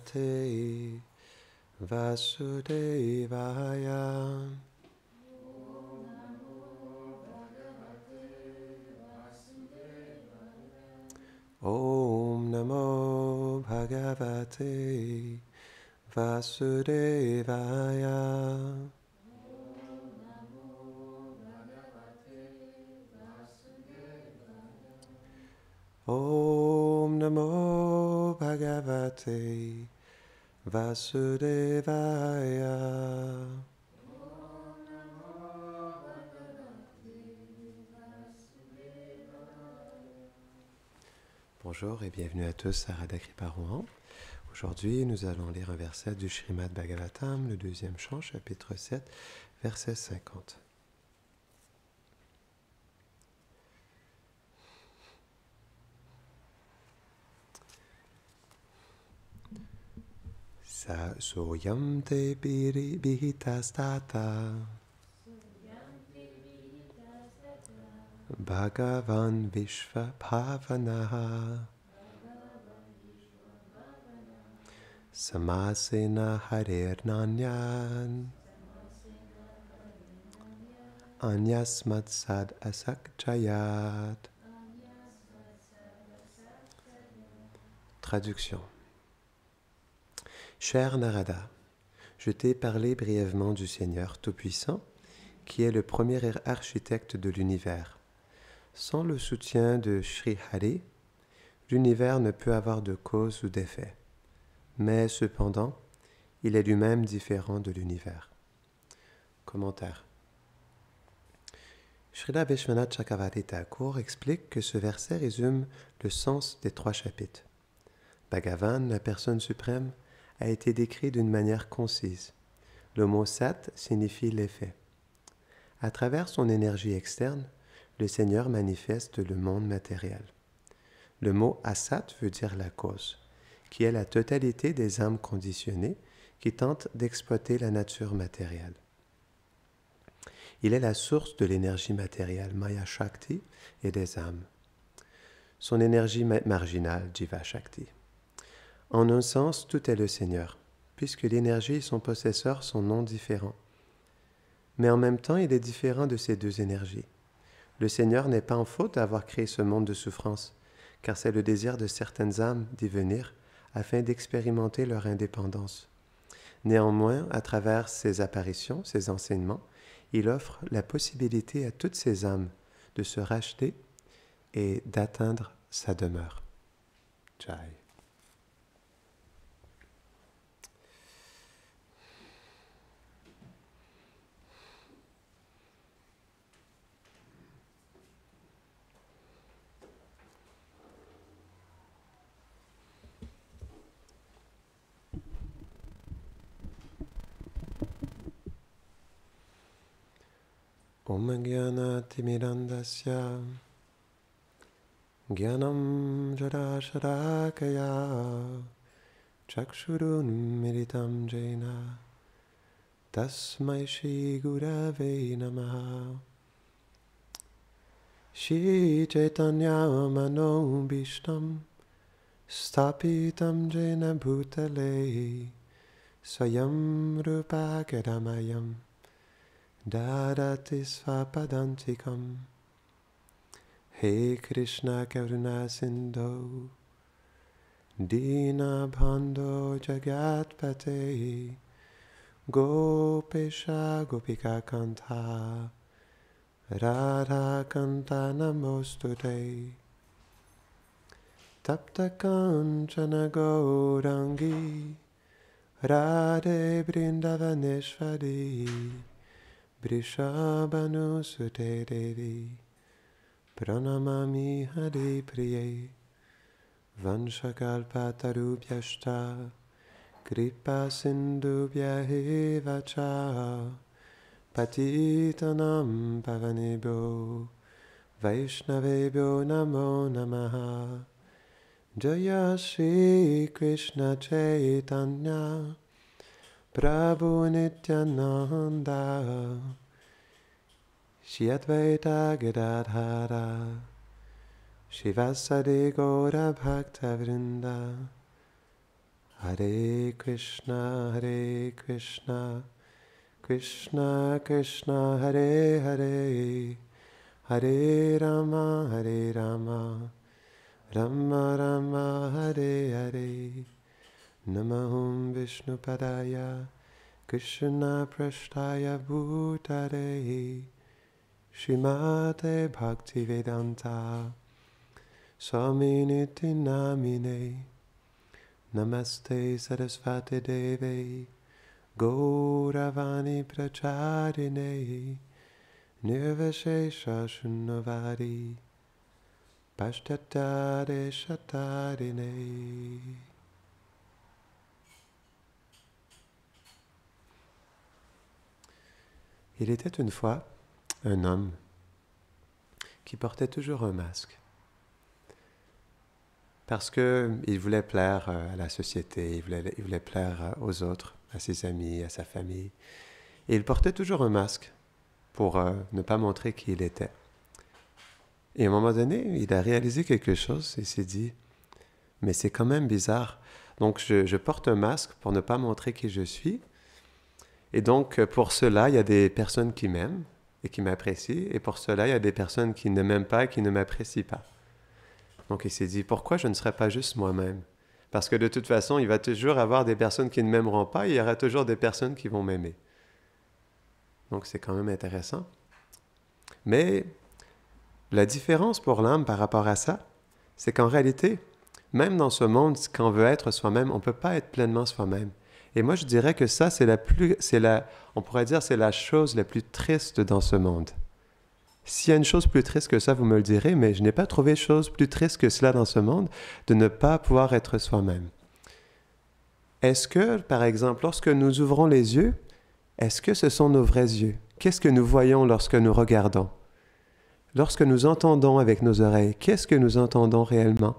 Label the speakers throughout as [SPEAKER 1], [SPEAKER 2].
[SPEAKER 1] Bhagavate Vasudevaya. Om Namo Bhagavate Vasudevaya. Om Namo Bhagavate Vasudevaya. Bonjour et bienvenue à tous à Radha Kripa Rouen. Aujourd'hui, nous allons lire un verset du Srimad Bhagavatam, le deuxième chant, chapitre 7, verset 50. Sa soyam te bihitastata Bhagavan Vishva Bhavanaha Samasena Harirnanyan Anyasmat Sad Asakchayat. Traduction. Cher Narada, je t'ai parlé brièvement du Seigneur Tout-Puissant, qui est le premier architecte de l'univers. Sans le soutien de Sri Hari, l'univers ne peut avoir de cause ou d'effet. Mais cependant, il est lui-même différent de l'univers. Commentaire. Srila Vishwanath Chakravarti Thakur explique que ce verset résume le sens des 3 chapitres. Bhagavan, la personne suprême, a été décrit d'une manière concise. Le mot Sat signifie l'effet. À travers son énergie externe, le Seigneur manifeste le monde matériel. Le mot Asat veut dire la cause, qui est la totalité des âmes conditionnées qui tentent d'exploiter la nature matérielle. Il est la source de l'énergie matérielle, Maya Shakti, et des âmes. Son énergie marginale, Jiva Shakti. En un sens, tout est le Seigneur, puisque l'énergie et son possesseur sont non différents. Mais en même temps, il est différent de ces deux énergies. Le Seigneur n'est pas en faute d'avoir créé ce monde de souffrance, car c'est le désir de certaines âmes d'y venir afin d'expérimenter leur indépendance. Néanmoins, à travers ses apparitions, ses enseignements, il offre la possibilité à toutes ces âmes de se racheter et d'atteindre sa demeure. Jai. Om Gyana Timirandasya Gyanam Jadasharakaya Chakshurun Militam Jena Tasmai Shri Gurave Namaha. Shri Chaitanya Mano Bhishtam Stapitam Jena Bhutale Swayam Rupa Kadamayam Dadati Svapadantikam. He Krishna Karuna Sindhu Dina Bhando Jagatpate Gopesha Gopika Kanta Radha Kanta Namostute Tapta Kanchana Gaurangi Radhe Brindavaneshwari Vrishabhanu Sute Devi Pranamami Hare Priye Vanshakalpatarubhyashta Kripa Sindhubhya Cha Patitanam Pavanebhyo Vaishnavebhyo Namo Namaha. Jaya Shri Krishna Chaitanya Prabhu Nityananda Shri Advaita Gadadhara Shivasade Gaura Bhakta Vrinda Hare Krishna, Krishna Krishna, Hare Hare, Hare Rama, Rama Rama, Hare Hare. Namahum Vishnupadaya, Krishna Prasthaya Bhutare, Srimate Bhaktivedanta Swaminiti Namine. Namaste Sarasvati Deve, Gauravani Pracharine, Nirvashesha Shunavari, Pashtatare Shatarine. Il était une fois un homme qui portait toujours un masque. Parce qu'il voulait plaire à la société, il voulait plaire aux autres, à ses amis, à sa famille. Et il portait toujours un masque pour ne pas montrer qui il était. Et à un moment donné, il a réalisé quelque chose et s'est dit « Mais c'est quand même bizarre. Donc je porte un masque pour ne pas montrer qui je suis. Et donc pour cela, il y a des personnes qui m'aiment et qui m'apprécient. Et pour cela, il y a des personnes qui ne m'aiment pas et qui ne m'apprécient pas. » Donc il s'est dit, pourquoi je ne serais pas juste moi-même? Parce que de toute façon, il va toujours avoir des personnes qui ne m'aimeront pas et il y aura toujours des personnes qui vont m'aimer. Donc c'est quand même intéressant. Mais la différence pour l'âme par rapport à ça, c'est qu'en réalité, même dans ce monde, quand on veut être soi-même, on ne peut pas être pleinement soi-même. Et moi, je dirais que ça, on pourrait dire, c'est la chose la plus triste dans ce monde. S'il y a une chose plus triste que ça, vous me le direz, mais je n'ai pas trouvé chose plus triste que cela dans ce monde, de ne pas pouvoir être soi-même. Est-ce que, par exemple, lorsque nous ouvrons les yeux, est-ce que ce sont nos vrais yeux? Qu'est-ce que nous voyons lorsque nous regardons? Lorsque nous entendons avec nos oreilles, qu'est-ce que nous entendons réellement?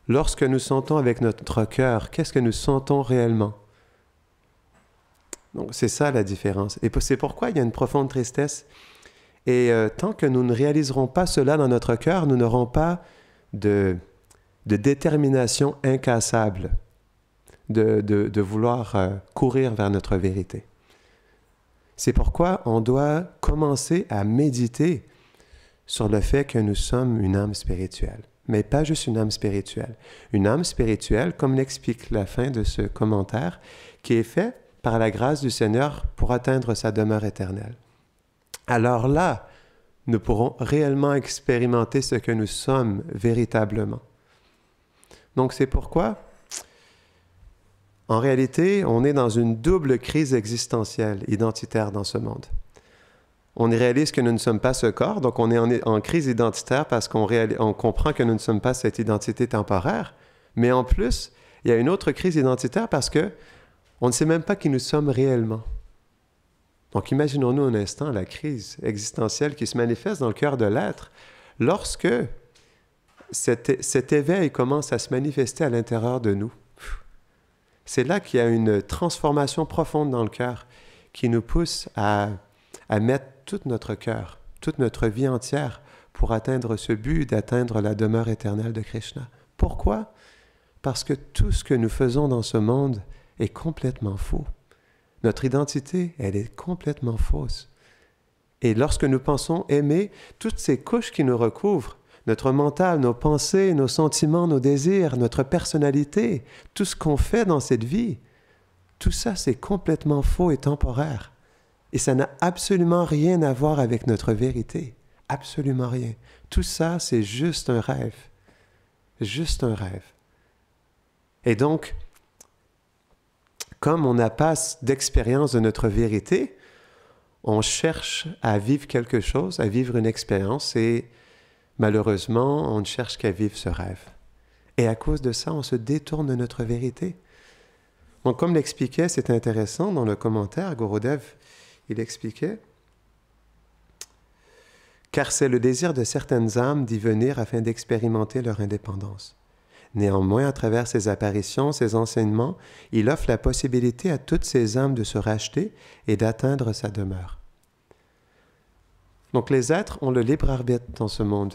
[SPEAKER 1] Lorsque nous sentons avec notre cœur, qu'est-ce que nous sentons réellement? Donc, c'est ça la différence. Et c'est pourquoi il y a une profonde tristesse. Et tant que nous ne réaliserons pas cela dans notre cœur, nous n'aurons pas de détermination incassable de vouloir courir vers notre vérité. C'est pourquoi on doit commencer à méditer sur le fait que nous sommes une âme spirituelle. Mais pas juste une âme spirituelle. Une âme spirituelle, comme l'explique la fin de ce commentaire, qui est fait par la grâce du Seigneur pour atteindre sa demeure éternelle. Alors là, nous pourrons réellement expérimenter ce que nous sommes véritablement. Donc c'est pourquoi, en réalité, on est dans une double crise existentielle, identitaire dans ce monde. On réalise que nous ne sommes pas ce corps, donc on est en crise identitaire parce qu'on comprend que nous ne sommes pas cette identité temporaire, mais en plus, il y a une autre crise identitaire parce que on ne sait même pas qui nous sommes réellement. Donc, imaginons-nous un instant la crise existentielle qui se manifeste dans le cœur de l'être lorsque cet éveil commence à se manifester à l'intérieur de nous. C'est là qu'il y a une transformation profonde dans le cœur qui nous pousse à mettre tout notre cœur, toute notre vie entière pour atteindre ce but d'atteindre la demeure éternelle de Krishna. Pourquoi? Parce que tout ce que nous faisons dans ce monde est complètement faux. Notre identité, elle est complètement fausse. Et lorsque nous pensons aimer, toutes ces couches qui nous recouvrent, notre mental, nos pensées, nos sentiments, nos désirs, notre personnalité, tout ce qu'on fait dans cette vie, tout ça, c'est complètement faux et temporaire. Et ça n'a absolument rien à voir avec notre vérité. Absolument rien. Tout ça, c'est juste un rêve. Juste un rêve. Et donc, comme on n'a pas d'expérience de notre vérité, on cherche à vivre quelque chose, à vivre une expérience, et malheureusement, on ne cherche qu'à vivre ce rêve. Et à cause de ça, on se détourne de notre vérité. Donc, comme l'expliquait, c'est intéressant, dans le commentaire, Gurudev, il expliquait « Car c'est le désir de certaines âmes d'y venir afin d'expérimenter leur indépendance. Néanmoins, à travers ses apparitions, ses enseignements, il offre la possibilité à toutes ces âmes de se racheter et d'atteindre sa demeure. » Donc les êtres ont le libre arbitre dans ce monde.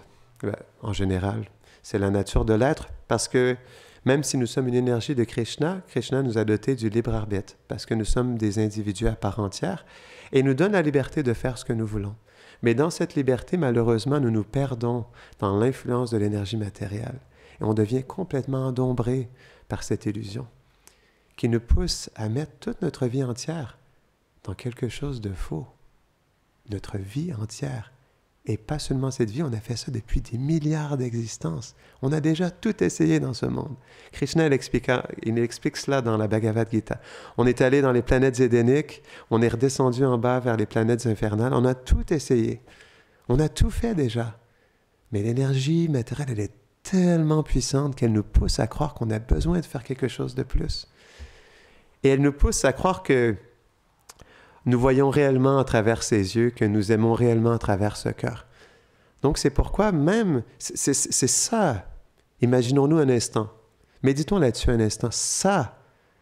[SPEAKER 1] En général, c'est la nature de l'être parce que Même si nous sommes une énergie de Krishna, Krishna nous a doté du libre arbitre, parce que nous sommes des individus à part entière, et nous donne la liberté de faire ce que nous voulons. Mais dans cette liberté, malheureusement, nous nous perdons dans l'influence de l'énergie matérielle, et on devient complètement endombré par cette illusion, qui nous pousse à mettre toute notre vie entière dans quelque chose de faux. Notre vie entière. Et pas seulement cette vie, on a fait ça depuis des milliards d'existences. On a déjà tout essayé dans ce monde. Krishna, il explique cela dans la Bhagavad Gita. On est allé dans les planètes édéniques, on est redescendu en bas vers les planètes infernales, on a tout essayé. On a tout fait déjà. Mais l'énergie matérielle, elle est tellement puissante qu'elle nous pousse à croire qu'on a besoin de faire quelque chose de plus. Et elle nous pousse à croire que nous voyons réellement à travers ses yeux, que nous aimons réellement à travers ce cœur. Donc c'est pourquoi même, c'est ça, imaginons-nous un instant, méditons là-dessus un instant, ça,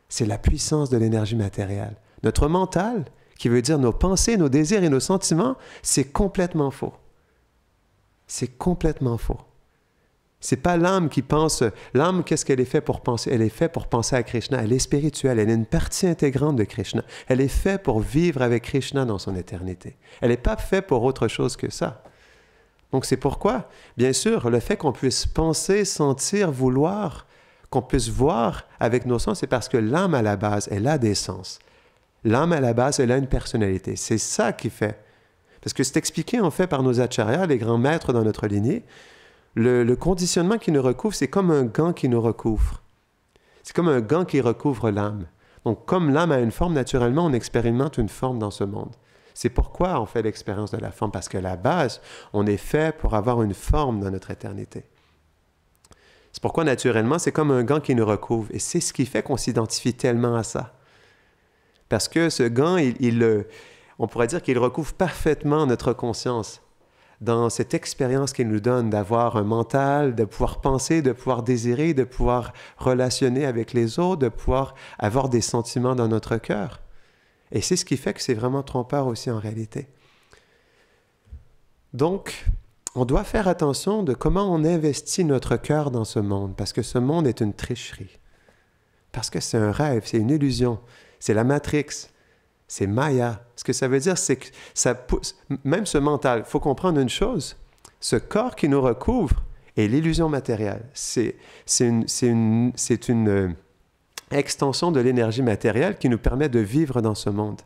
[SPEAKER 1] c'est la puissance de l'énergie matérielle. Notre mental, qui veut dire nos pensées, nos désirs et nos sentiments, c'est complètement faux. C'est complètement faux. C'est pas l'âme qui pense. L'âme, qu'est-ce qu'elle est faite pour penser? Elle est faite pour penser à Krishna. Elle est spirituelle. Elle est une partie intégrante de Krishna. Elle est faite pour vivre avec Krishna dans son éternité. Elle n'est pas faite pour autre chose que ça. Donc c'est pourquoi, bien sûr, le fait qu'on puisse penser, sentir, vouloir, qu'on puisse voir avec nos sens, c'est parce que l'âme à la base, elle a des sens. L'âme à la base, elle a une personnalité. C'est ça qui fait. Parce que c'est expliqué en fait par nos acharyas, les grands maîtres dans notre lignée. Le conditionnement qui nous recouvre, c'est comme un gant qui nous recouvre. C'est comme un gant qui recouvre l'âme. Donc, comme l'âme a une forme, naturellement, on expérimente une forme dans ce monde. C'est pourquoi on fait l'expérience de la forme, parce qu'à la base, on est fait pour avoir une forme dans notre éternité. C'est pourquoi, naturellement, c'est comme un gant qui nous recouvre. Et c'est ce qui fait qu'on s'identifie tellement à ça. Parce que ce gant, on pourrait dire qu'il recouvre parfaitement notre conscience. Dans cette expérience qu'il nous donne d'avoir un mental, de pouvoir penser, de pouvoir désirer, de pouvoir relationner avec les autres, de pouvoir avoir des sentiments dans notre cœur. Et c'est ce qui fait que c'est vraiment trompeur aussi en réalité. Donc, on doit faire attention de comment on investit notre cœur dans ce monde, parce que ce monde est une tricherie. Parce que c'est un rêve, c'est une illusion, c'est la Matrix. C'est Maya. Ce que ça veut dire, c'est que ça pousse, même ce mental, il faut comprendre une chose, ce corps qui nous recouvre est l'illusion matérielle. C'est une extension de l'énergie matérielle qui nous permet de vivre dans ce monde.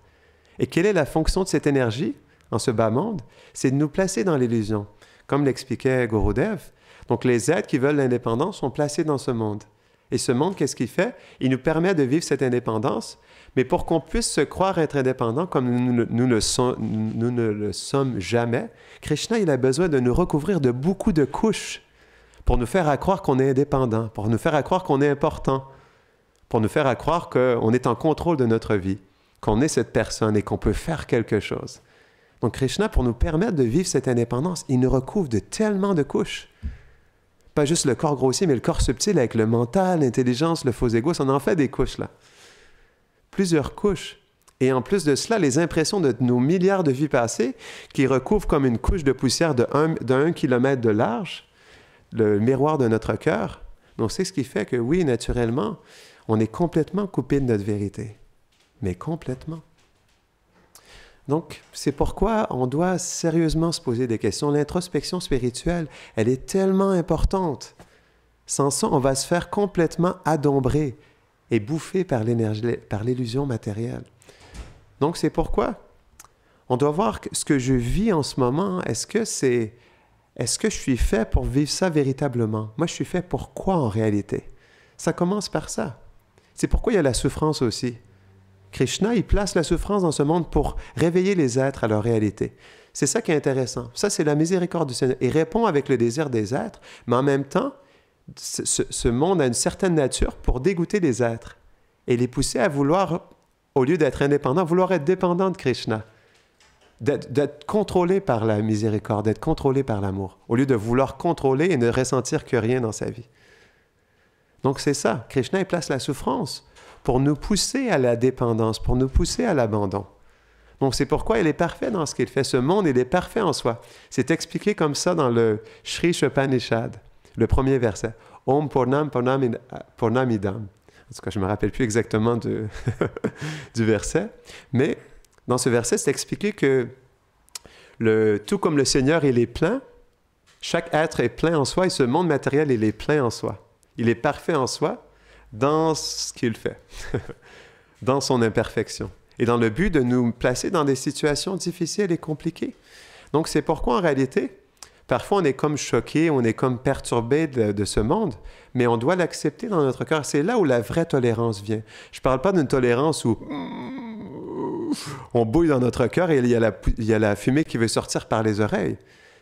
[SPEAKER 1] Et quelle est la fonction de cette énergie en ce bas monde? C'est de nous placer dans l'illusion. Comme l'expliquait Gurudev, donc les êtres qui veulent l'indépendance sont placés dans ce monde. Et ce monde, qu'est-ce qu'il fait? Il nous permet de vivre cette indépendance, mais pour qu'on puisse se croire être indépendant comme nous ne le sommes jamais, Krishna, il a besoin de nous recouvrir de beaucoup de couches pour nous faire croire qu'on est indépendant, pour nous faire croire qu'on est important, pour nous faire croire qu'on est en contrôle de notre vie, qu'on est cette personne et qu'on peut faire quelque chose. Donc Krishna, pour nous permettre de vivre cette indépendance, il nous recouvre de tellement de couches. Pas juste le corps grossier, mais le corps subtil avec le mental, l'intelligence, le faux ego, on en fait des couches là. Plusieurs couches. Et en plus de cela, les impressions de nos milliards de vies passées qui recouvrent comme une couche de poussière de 1 kilomètre de large, le miroir de notre cœur. Donc c'est ce qui fait que oui, naturellement, on est complètement coupé de notre vérité. Mais complètement. Donc, c'est pourquoi on doit sérieusement se poser des questions. L'introspection spirituelle, elle est tellement importante. Sans ça, on va se faire complètement adombrer et bouffer par l'énergie, par l'illusion matérielle. Donc, c'est pourquoi on doit voir ce que je vis en ce moment. Est-ce que je suis fait pour vivre ça véritablement? Moi, je suis fait pour quoi en réalité? Ça commence par ça. C'est pourquoi il y a la souffrance aussi. Krishna, il place la souffrance dans ce monde pour réveiller les êtres à leur réalité. C'est ça qui est intéressant. Ça, c'est la miséricorde du Seigneur. Il répond avec le désir des êtres, mais en même temps, ce monde a une certaine nature pour dégoûter les êtres et les pousser à vouloir, au lieu d'être indépendants, vouloir être dépendants de Krishna, d'être contrôlés par la miséricorde, d'être contrôlés par l'amour, au lieu de vouloir contrôler et ne ressentir que rien dans sa vie. Donc c'est ça, Krishna, il place la souffrance pour nous pousser à la dépendance, pour nous pousser à l'abandon. Donc c'est pourquoi il est parfait dans ce qu'il fait. Ce monde, il est parfait en soi. C'est expliqué comme ça dans le Sri Upanishad, le premier verset. Om Purnam Purnamidam. En tout cas, je ne me rappelle plus exactement du verset, mais dans ce verset, c'est expliqué que tout comme le Seigneur, il est plein, chaque être est plein en soi et ce monde matériel, il est plein en soi. Il est parfait en soi dans ce qu'il fait, dans son imperfection. Et dans le but de nous placer dans des situations difficiles et compliquées. Donc, c'est pourquoi, en réalité, parfois, on est comme choqué, on est comme perturbé de ce monde, mais on doit l'accepter dans notre cœur. C'est là où la vraie tolérance vient. Je ne parle pas d'une tolérance où on bouille dans notre cœur et il y a la fumée qui veut sortir par les oreilles.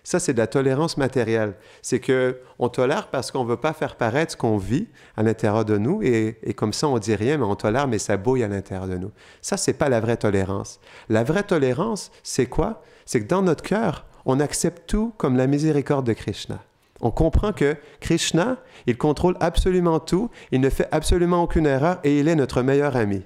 [SPEAKER 1] Ça, c'est de la tolérance matérielle. C'est qu'on tolère parce qu'on ne veut pas faire paraître ce qu'on vit à l'intérieur de nous et comme ça, on ne dit rien, mais on tolère, mais ça bouille à l'intérieur de nous. Ça, ce n'est pas la vraie tolérance. La vraie tolérance, c'est quoi? C'est que dans notre cœur, on accepte tout comme la miséricorde de Krishna. On comprend que Krishna, il contrôle absolument tout, il ne fait absolument aucune erreur et il est notre meilleur ami.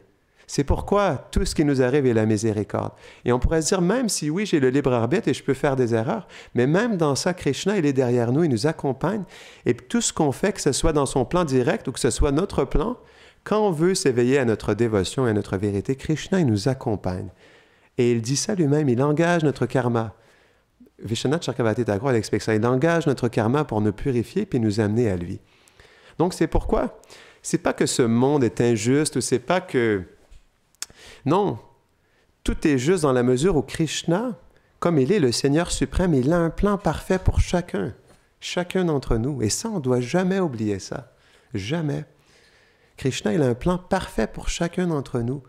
[SPEAKER 1] C'est pourquoi tout ce qui nous arrive est la miséricorde. Et on pourrait se dire, même si oui, j'ai le libre arbitre et je peux faire des erreurs, mais même dans ça, Krishna, il est derrière nous, il nous accompagne. Et tout ce qu'on fait, que ce soit dans son plan direct ou que ce soit notre plan, quand on veut s'éveiller à notre dévotion et à notre vérité, Krishna, il nous accompagne. Et il dit ça lui-même, il engage notre karma. Vishwanath Chakravarti Thakur, il explique ça. Il engage notre karma pour nous purifier puis nous amener à lui. Donc, c'est pourquoi, c'est pas que ce monde est injuste ou c'est pas que... Non, tout est juste dans la mesure où Krishna, comme il est le Seigneur suprême, il a un plan parfait pour chacun d'entre nous. Et ça, on ne doit jamais oublier ça. Jamais. Krishna, il a un plan parfait pour chacun d'entre nous.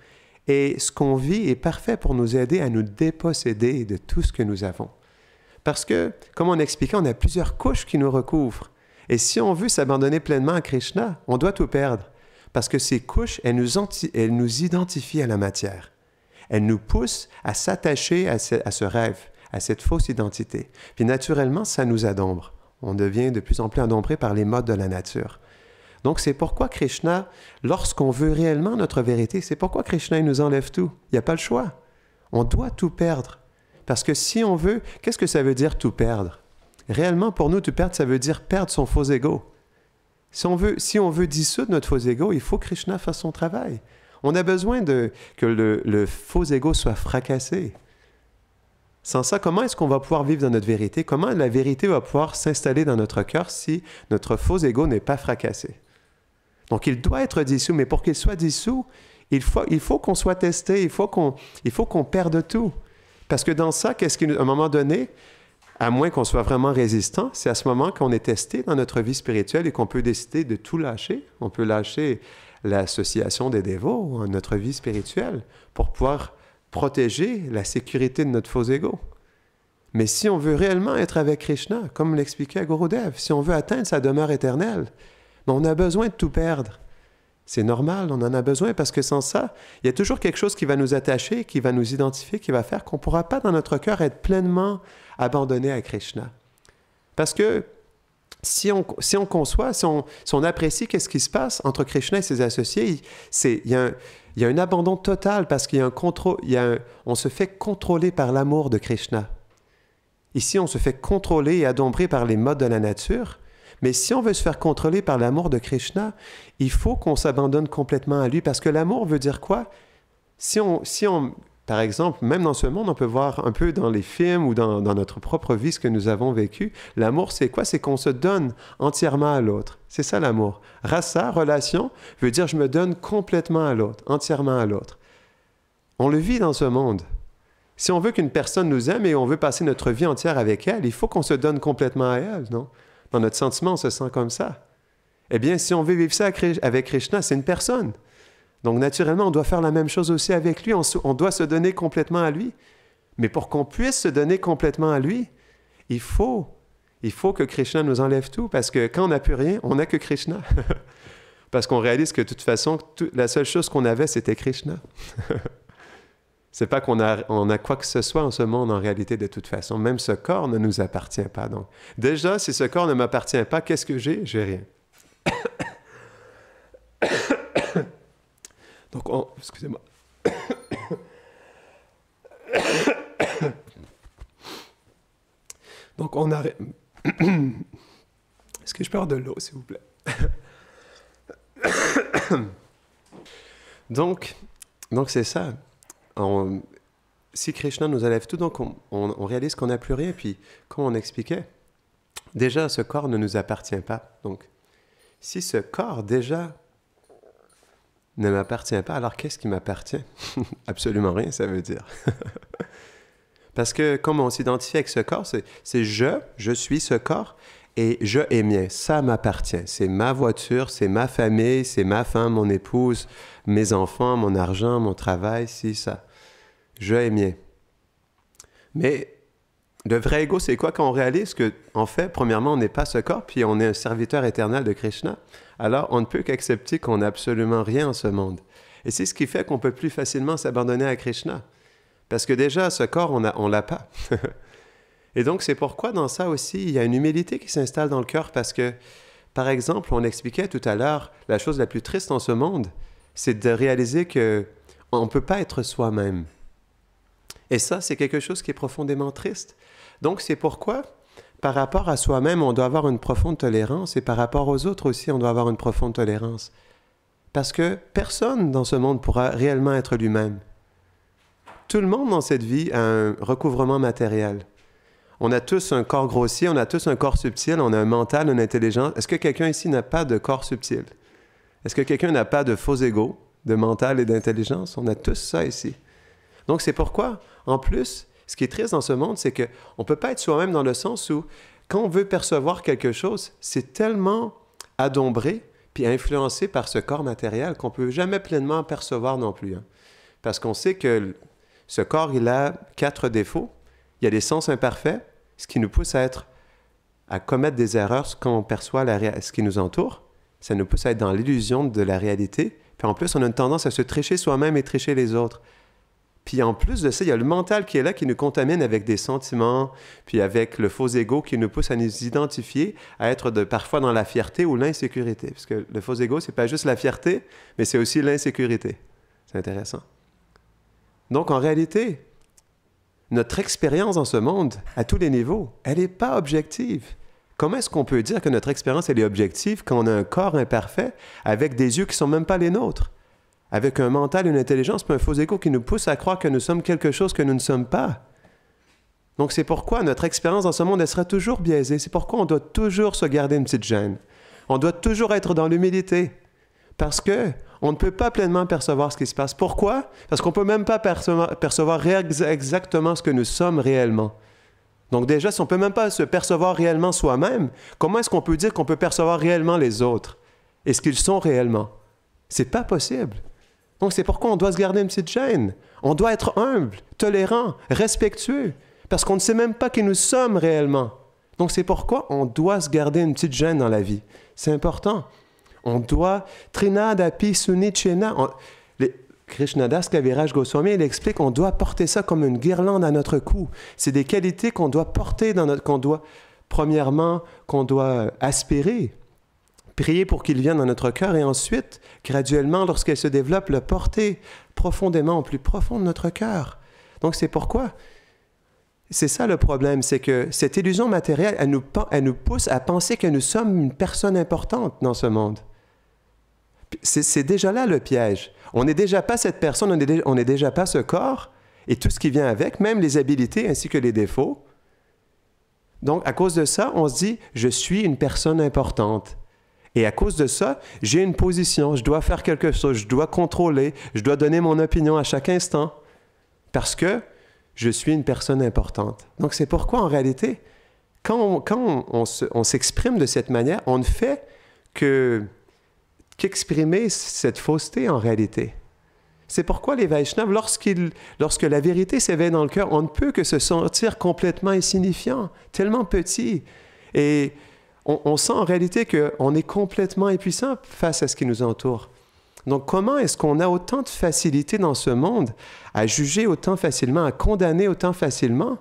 [SPEAKER 1] Et ce qu'on vit est parfait pour nous aider à nous déposséder de tout ce que nous avons. Parce que, comme on expliquait, on a plusieurs couches qui nous recouvrent. Et si on veut s'abandonner pleinement à Krishna, on doit tout perdre. Parce que ces couches, elles nous identifient à la matière. Elles nous poussent à s'attacher à ce rêve, à cette fausse identité. Puis naturellement, ça nous adombre. On devient de plus en plus adombré par les modes de la nature. Donc c'est pourquoi Krishna, lorsqu'on veut réellement notre vérité, c'est pourquoi Krishna il nous enlève tout. Il n'y a pas le choix. On doit tout perdre. Parce que si on veut, qu'est-ce que ça veut dire tout perdre? Réellement, pour nous, tout perdre, ça veut dire perdre son faux ego. Si on veut dissoudre notre faux ego, il faut que Krishna fasse son travail. On a besoin que le faux ego soit fracassé. Sans ça, comment est-ce qu'on va pouvoir vivre dans notre vérité? Comment la vérité va pouvoir s'installer dans notre cœur si notre faux ego n'est pas fracassé? Donc, il doit être dissous, mais pour qu'il soit dissous, il faut qu'on soit testé, il faut qu'on perde tout. Parce que dans ça, à un moment donné, à moins qu'on soit vraiment résistant, c'est à ce moment qu'on est testé dans notre vie spirituelle et qu'on peut décider de tout lâcher. On peut lâcher l'association des dévots, notre vie spirituelle, pour pouvoir protéger la sécurité de notre faux ego. Mais si on veut réellement être avec Krishna, comme l'expliquait Gurudev, si on veut atteindre sa demeure éternelle, on a besoin de tout perdre. C'est normal, on en a besoin parce que sans ça, il y a toujours quelque chose qui va nous attacher, qui va nous identifier, qui va faire qu'on ne pourra pas dans notre cœur être pleinement abandonné à Krishna. Parce que si on conçoit, si on apprécie qu'est-ce qui se passe entre Krishna et ses associés, il y a un abandon total parce qu'il y a un contrôle, on se fait contrôler par l'amour de Krishna. Ici, on se fait contrôler et adombrer par les modes de la nature. Mais si on veut se faire contrôler par l'amour de Krishna, il faut qu'on s'abandonne complètement à lui. Parce que l'amour veut dire quoi? Si on, par exemple, même dans ce monde, on peut voir un peu dans les films ou dans notre propre vie ce que nous avons vécu. L'amour, c'est quoi? C'est qu'on se donne entièrement à l'autre. C'est ça l'amour. Rasa, relation, veut dire je me donne complètement à l'autre, entièrement à l'autre. On le vit dans ce monde. Si on veut qu'une personne nous aime et on veut passer notre vie entière avec elle, il faut qu'on se donne complètement à elle, non? Dans notre sentiment, on se sent comme ça. Eh bien, si on veut vivre ça avec Krishna, c'est une personne. Donc, naturellement, on doit faire la même chose aussi avec lui. On doit se donner complètement à lui. Mais pour qu'on puisse se donner complètement à lui, il faut que Krishna nous enlève tout. Parce que quand on n'a plus rien, on n'a que Krishna. Parce qu'on réalise que de toute façon, la seule chose qu'on avait, c'était Krishna. C'est pas qu'on a quoi que ce soit en ce monde en réalité de toute façon. Même ce corps ne nous appartient pas. Donc, déjà, si ce corps ne m'appartient pas, qu'est-ce que j'ai? J'ai rien. Donc, excusez-moi. Donc, on arrête. Est-ce que je peux avoir de l'eau, s'il vous plaît? Donc c'est ça. Si Krishna nous enlève tout, donc on réalise qu'on n'a plus rien. Puis, comme on expliquait, déjà, ce corps ne nous appartient pas. Donc, si ce corps, déjà, ne m'appartient pas, alors qu'est-ce qui m'appartient? Absolument rien, ça veut dire. Parce que, comme on s'identifie avec ce corps, c'est je suis ce corps, et je est mien, ça m'appartient. C'est ma voiture, c'est ma famille, c'est ma femme, mon épouse, mes enfants, mon argent, mon travail, si, ça. Je est mien. Mais le vrai ego, c'est quoi quand on réalise que, en fait, premièrement, on n'est pas ce corps, puis on est un serviteur éternel de Krishna. Alors, on ne peut qu'accepter qu'on n'a absolument rien en ce monde. Et c'est ce qui fait qu'on peut plus facilement s'abandonner à Krishna. Parce que déjà, ce corps, on l'a pas. Et donc, c'est pourquoi dans ça aussi, il y a une humilité qui s'installe dans le cœur parce que, par exemple, on expliquait tout à l'heure, la chose la plus triste en ce monde, c'est de réaliser qu'on ne peut pas être soi-même. Et ça, c'est quelque chose qui est profondément triste. Donc, c'est pourquoi, par rapport à soi-même, on doit avoir une profonde tolérance et par rapport aux autres aussi, on doit avoir une profonde tolérance. Parce que personne dans ce monde pourra réellement être lui-même. Tout le monde dans cette vie a un recouvrement matériel. On a tous un corps grossier, on a tous un corps subtil, on a un mental, une intelligence. Est-ce que quelqu'un ici n'a pas de corps subtil? Est-ce que quelqu'un n'a pas de faux ego, de mental et d'intelligence? On a tous ça ici. Donc c'est pourquoi, en plus, ce qui est triste dans ce monde, c'est qu'on ne peut pas être soi-même dans le sens où, quand on veut percevoir quelque chose, c'est tellement adombré puis influencé par ce corps matériel qu'on ne peut jamais pleinement percevoir non plus. Hein. Parce qu'on sait que ce corps, il a 4 défauts. Il y a des sens imparfaits, ce qui nous pousse à commettre des erreurs quand on perçoit ce qui nous entoure. Ça nous pousse à être dans l'illusion de la réalité. Puis en plus, on a une tendance à se tricher soi-même et tricher les autres. Puis en plus de ça, il y a le mental qui est là, qui nous contamine avec des sentiments, puis avec le faux ego qui nous pousse à nous identifier, à être parfois dans la fierté ou l'insécurité. Parce que le faux ego, c'est pas juste la fierté, mais c'est aussi l'insécurité. C'est intéressant. Donc en réalité, notre expérience dans ce monde, à tous les niveaux, elle n'est pas objective. Comment est-ce qu'on peut dire que notre expérience, elle est objective quand on a un corps imparfait avec des yeux qui ne sont même pas les nôtres, avec un mental, une intelligence, puis un faux ego qui nous pousse à croire que nous sommes quelque chose que nous ne sommes pas? Donc c'est pourquoi notre expérience dans ce monde, elle sera toujours biaisée. C'est pourquoi on doit toujours se garder une petite gêne. On doit toujours être dans l'humilité. Parce qu'on ne peut pas pleinement percevoir ce qui se passe. Pourquoi? Parce qu'on ne peut même pas percevoir exactement ce que nous sommes réellement. Donc déjà, si on ne peut même pas se percevoir réellement soi-même, comment est-ce qu'on peut dire qu'on peut percevoir réellement les autres et ce qu'ils sont réellement? C'est pas possible. Donc c'est pourquoi on doit se garder une petite gêne. On doit être humble, tolérant, respectueux, parce qu'on ne sait même pas qui nous sommes réellement. Donc c'est pourquoi on doit se garder une petite gêne dans la vie. C'est important. On doit Trinadapi Sunichena. Krishnadas Kaviraj Goswami, il explique qu'on doit porter ça comme une guirlande à notre cou. C'est des qualités qu'on doit porter premièrement, qu'on doit aspirer, prier pour qu'ils viennent dans notre cœur et ensuite, graduellement, lorsqu'elles se développent, le porter profondément, au plus profond de notre cœur. Donc c'est pourquoi, c'est ça le problème, c'est que cette illusion matérielle, elle nous pousse à penser que nous sommes une personne importante dans ce monde. C'est déjà là le piège. On n'est déjà pas cette personne, on n'est déjà pas ce corps et tout ce qui vient avec, même les habiletés ainsi que les défauts. Donc, à cause de ça, on se dit, je suis une personne importante. Et à cause de ça, j'ai une position, je dois faire quelque chose, je dois contrôler, je dois donner mon opinion à chaque instant parce que je suis une personne importante. Donc, c'est pourquoi, en réalité, quand on s'exprime de cette manière, on ne fait qu'exprimer cette fausseté en réalité. C'est pourquoi les Vaishnavas, lorsque la vérité s'éveille dans le cœur, on ne peut que se sentir complètement insignifiant, tellement petit. Et on sent en réalité qu'on est complètement impuissant face à ce qui nous entoure. Donc comment est-ce qu'on a autant de facilité dans ce monde à juger autant facilement, à condamner autant facilement,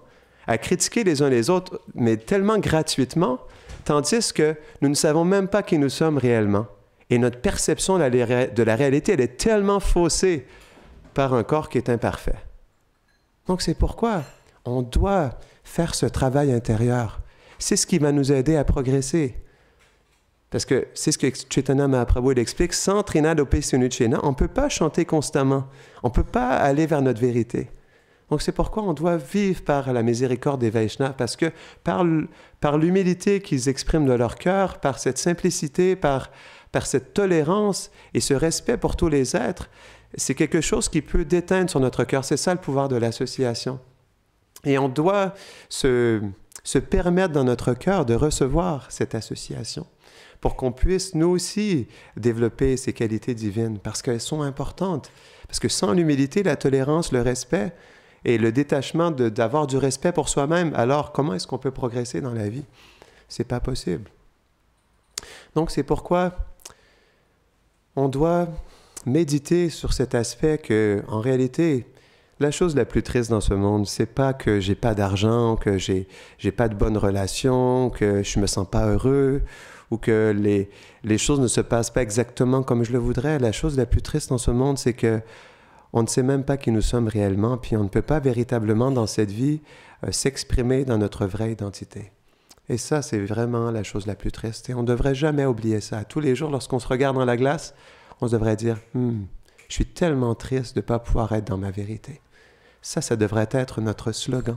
[SPEAKER 1] à critiquer les uns les autres, mais tellement gratuitement, tandis que nous ne savons même pas qui nous sommes réellement. Et notre perception de la réalité, elle est tellement faussée par un corps qui est imparfait. Donc c'est pourquoi on doit faire ce travail intérieur. C'est ce qui va nous aider à progresser. Parce que c'est ce que Chaitanya Mahaprabhu explique, sans Trinadope Sunuchena, on ne peut pas chanter constamment, on ne peut pas aller vers notre vérité. Donc c'est pourquoi on doit vivre par la miséricorde des Vaishnavas, parce que par l'humilité qu'ils expriment de leur cœur, par cette simplicité, par cette tolérance et ce respect pour tous les êtres, c'est quelque chose qui peut déteindre sur notre cœur. C'est ça le pouvoir de l'association. Et on doit se permettre dans notre cœur de recevoir cette association pour qu'on puisse nous aussi développer ces qualités divines, parce qu'elles sont importantes. Parce que sans l'humilité, la tolérance, le respect et le détachement d'avoir du respect pour soi-même, alors comment est-ce qu'on peut progresser dans la vie? C'est pas possible. Donc c'est pourquoi on doit méditer sur cet aspect que, en réalité, la chose la plus triste dans ce monde, c'est pas que j'ai pas d'argent, que j'ai pas de bonnes relations, que je me sens pas heureux, ou que les choses ne se passent pas exactement comme je le voudrais. La chose la plus triste dans ce monde, c'est que on ne sait même pas qui nous sommes réellement, puis on ne peut pas véritablement dans cette vie s'exprimer dans notre vraie identité. Et ça, c'est vraiment la chose la plus triste. Et on ne devrait jamais oublier ça. Tous les jours, lorsqu'on se regarde dans la glace, on devrait dire « je suis tellement triste de ne pas pouvoir être dans ma vérité ». Ça devrait être notre slogan.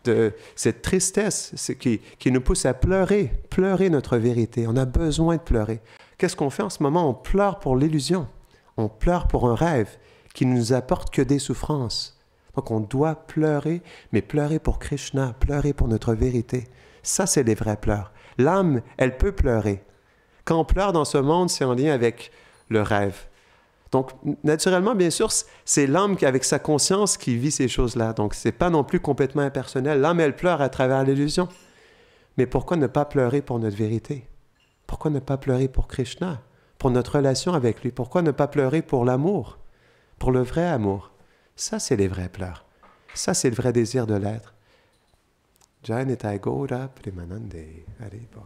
[SPEAKER 1] De cette tristesse qui nous pousse à pleurer notre vérité. On a besoin de pleurer. Qu'est-ce qu'on fait en ce moment? On pleure pour l'illusion. On pleure pour un rêve qui ne nous apporte que des souffrances. Donc on doit pleurer, mais pleurer pour Krishna, pleurer pour notre vérité. Ça, c'est les vrais pleurs. L'âme, elle peut pleurer. Quand on pleure dans ce monde, c'est en lien avec le rêve. Donc, naturellement, bien sûr, c'est l'âme qui, avec sa conscience, qui vit ces choses-là. Donc, ce n'est pas non plus complètement impersonnel. L'âme, elle pleure à travers l'illusion. Mais pourquoi ne pas pleurer pour notre vérité? Pourquoi ne pas pleurer pour Krishna, pour notre relation avec lui? Pourquoi ne pas pleurer pour l'amour, pour le vrai amour? Ça, c'est les vrais pleurs. Ça, c'est le vrai désir de l'être. Jai Nitai Gaura Premanande. Allez, bon.